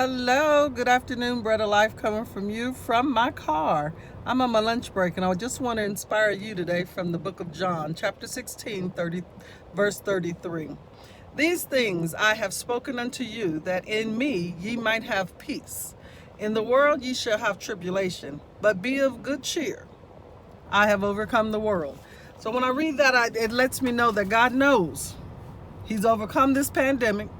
Hello, good afternoon, Bread of Life coming from you from my car. I'm on my lunch break and I just want to inspire you today from the book of John, chapter 16, verse 33. These things I have spoken unto you, that in me ye might have peace. In the world ye shall have tribulation, but be of good cheer. I have overcome the world. So when I read that, it lets me know that God knows. He's overcome this pandemic.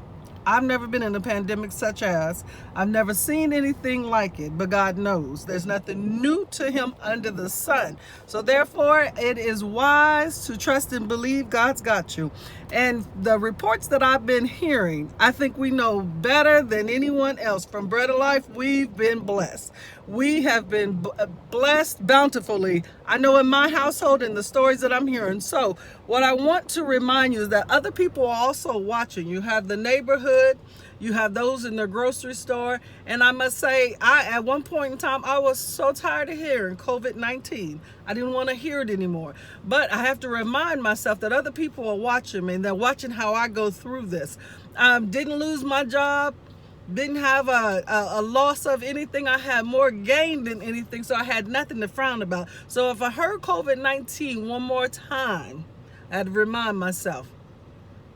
I've never been in a pandemic such as, I've never seen anything like it, but God knows there's nothing new to him under the sun. So therefore, it is wise to trust and believe God's got you. And the reports that I've been hearing, I think we know better than anyone else. From Bread of Life, we've been blessed. We have been blessed bountifully. I know in my household and the stories that I'm hearing. So what I want to remind you is that other people are also watching. You have the neighborhood, you have those in the grocery store. And I must say, at one point in time, I was so tired of hearing COVID-19. I didn't want to hear it anymore. But I have to remind myself that other people are watching me and they're watching how I go through this. Didn't lose my job. Didn't have a loss of anything. I had more gain than anything, so I had nothing to frown about. So if I heard COVID-19 one more time, I had to remind myself,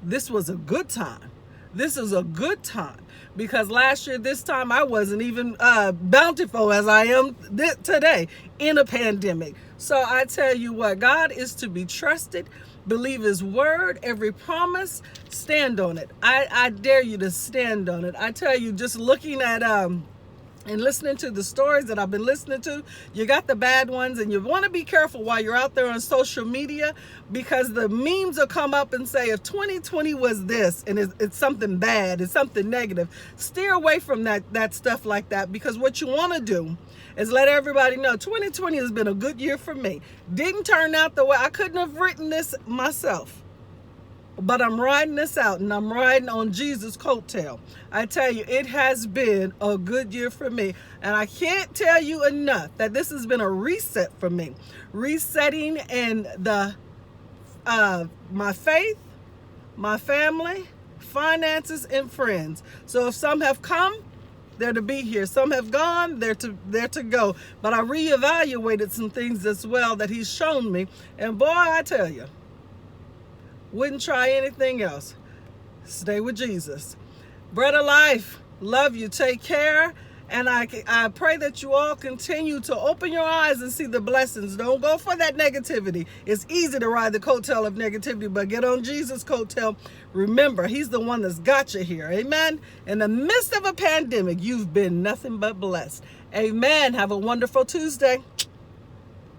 this was a good time. This is a good time. Because last year, this time, I wasn't even bountiful as I am today in a pandemic. So I tell you what, God is to be trusted. Believe his word, every promise, stand on it. I dare you to stand on it. I tell you, just looking at and listening to the stories that I've been listening to, you got the bad ones, and you want to be careful while you're out there on social media, because the memes will come up and say, if 2020 was this, and it's something bad, it's something negative, steer away from that stuff like that, because what you want to do is let everybody know 2020 has been a good year for me. Didn't turn out the way I couldn't have written this myself. But I'm riding this out, and I'm riding on Jesus' coattail. I tell you, it has been a good year for me. And I can't tell you enough that this has been a reset for me. Resetting in my faith, my family, finances, and friends. So if some have come, they're to be here. Some have gone, they're to go. But I reevaluated some things as well that he's shown me. And boy, I tell you, wouldn't try anything else. Stay with Jesus. Bread of Life, love you. Take care. And I pray that you all continue to open your eyes and see the blessings. Don't go for that negativity. It's easy to ride the coattail of negativity, but get on Jesus' coattail. Remember, he's the one that's got you here. Amen. In the midst of a pandemic, you've been nothing but blessed. Amen. Have a wonderful Tuesday.